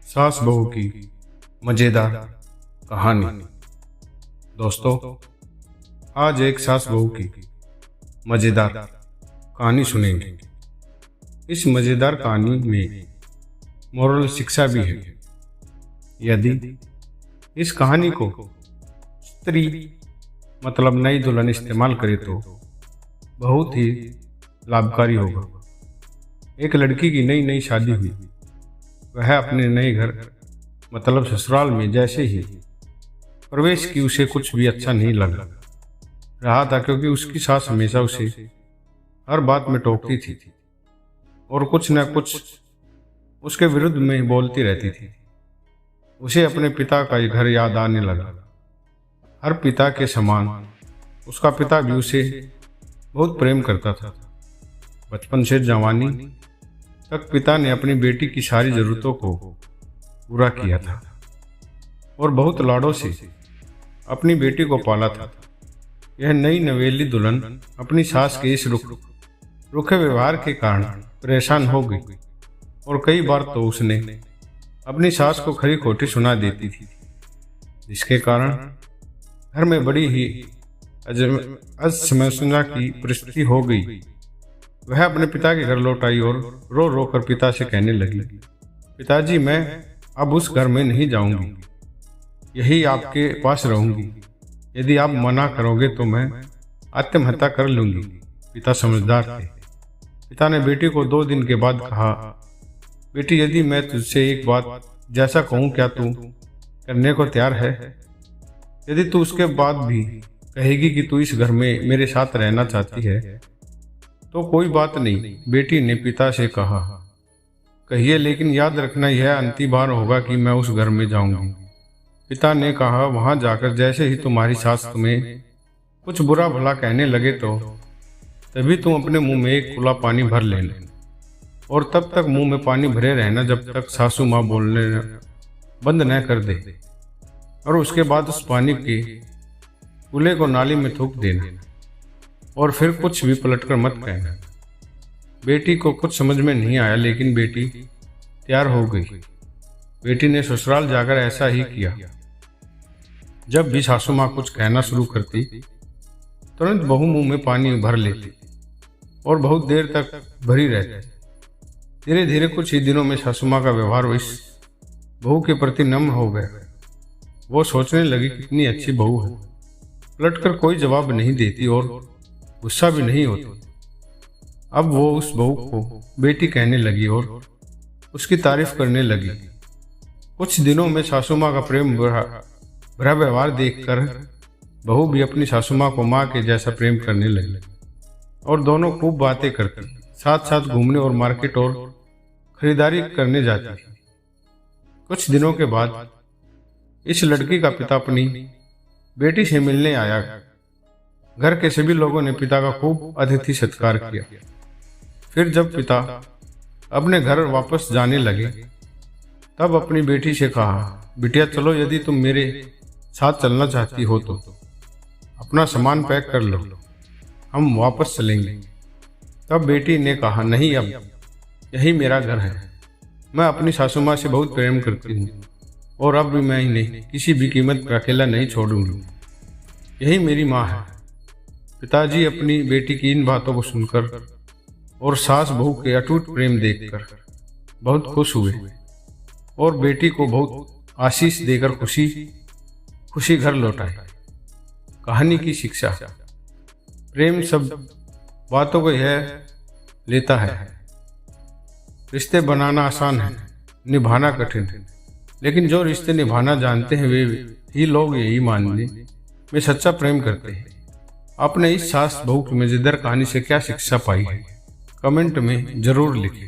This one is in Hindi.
सास बहू की मजेदार कहानी। दोस्तों, आज एक सास बहू की मजेदार कहानी सुनेंगे। इस मजेदार कहानी में मोरल शिक्षा भी है। यदि इस कहानी को स्त्री मतलब नई दुल्हन इस्तेमाल करे तो बहुत ही लाभकारी होगा। एक लड़की की नई नई शादी हुई। वह अपने नए घर मतलब ससुराल में जैसे ही प्रवेश की उसे कुछ भी अच्छा नहीं लग रहा था, क्योंकि उसकी सास हमेशा उसे हर बात में टोकती थी और कुछ न कुछ उसके विरुद्ध में बोलती रहती थी। उसे अपने पिता का ही घर याद आने लगा। हर पिता के समान उसका पिता भी उसे बहुत प्रेम करता था। बचपन से जवानी तक पिता ने अपनी बेटी की सारी जरूरतों को पूरा किया था और बहुत लाडों से अपनी बेटी को पाला था। यह नई नवेली दुल्हन अपनी सास के इस रुखे व्यवहार के कारण परेशान हो गई और कई बार तो उसने अपनी सास को खरी खोटी सुना देती थी, जिसके कारण घर में बड़ी ही असमंजसता की परिस्थिति हो गई। वह अपने पिता के घर लौट आई और रो रो कर पिता से कहने लगी, पिताजी, मैं अब उस घर में नहीं जाऊंगी, यही आपके पास रहूंगी। यदि आप मना करोगे तो मैं आत्महत्या कर लूंगी। पिता समझदार थे। पिता ने बेटी को 2 दिन के बाद कहा, बेटी, यदि मैं तुझसे एक बात जैसा कहूँ, क्या तू करने को तैयार है? यदि तू उसके बाद भी कहेगी कि तू इस घर में मेरे साथ रहना चाहती है तो कोई बात नहीं। बेटी ने पिता से कहा, कहिए, लेकिन याद रखना यह अंतिम बार होगा कि मैं उस घर में जाऊंगी। पिता ने कहा, वहां जाकर जैसे ही तुम्हारी सास तुम्हें कुछ बुरा भला कहने लगे तो तभी तुम अपने मुंह में एक खुला पानी भर लेना और तब तक मुंह में पानी भरे रहना जब तक सासू माँ बोलने बंद न कर दे, और उसके बाद उस पानी के कूले को नाली में थूक देना और फिर कुछ भी पलटकर मत कहना। बेटी को कुछ समझ में नहीं आया, लेकिन बेटी तैयार हो गई। बेटी ने ससुराल जाकर ऐसा ही किया। जब भी सासू माँ कुछ कहना शुरू करती, तुरंत बहू मुंह में पानी भर लेती और बहुत देर तक भरी रहती। धीरे धीरे कुछ ही दिनों में सासू माँ का व्यवहार इस बहू के प्रति नम्र हो गया। वो सोचने लगी, कितनी अच्छी बहू है, पलटकर कोई जवाब नहीं देती और गुस्सा भी नहीं होती। अब वो उस बहू को बेटी कहने लगी और उसकी तारीफ करने लगी। कुछ दिनों में सासू माँ का प्रेम भरा व्यवहार देखकर बहू भी अपनी सासू माँ को माँ के जैसा प्रेम करने लगी और दोनों खूब बातें करती, साथ साथ घूमने और मार्केट और खरीदारी करने जाती। कुछ दिनों के बाद इस लड़की का पिता अपनी बेटी से मिलने आया। घर के सभी लोगों ने पिता का खूब अतिथि सत्कार किया। फिर जब पिता अपने घर वापस जाने लगे तब अपनी बेटी से कहा, बिटिया, चलो, यदि तुम मेरे साथ चलना चाहती हो तो अपना सामान पैक कर लो, हम वापस चलेंगे। तब बेटी ने कहा, नहीं, अब यही मेरा घर है। मैं अपनी सासू माँ से बहुत प्रेम करती हूँ और अब भी मैं इन्हें किसी भी कीमत पर अकेला नहीं छोड़ूंगी। यही मेरी माँ है। पिताजी अपनी बेटी की इन बातों को सुनकर और सास बहू के अटूट प्रेम देखकर बहुत खुश हुए और बेटी को बहुत आशीष देकर खुशी खुशी घर लौटाए। कहानी की शिक्षा, प्रेम सब बातों को यह लेता है। रिश्ते बनाना आसान है, निभाना कठिन है, लेकिन जो रिश्ते निभाना जानते हैं वे ही लोग यही मानने में सच्चा प्रेम करते हैं। आपने इस सास बहू की मजेदार कहानी से क्या शिक्षा पाई है, कमेंट में जरूर लिखें।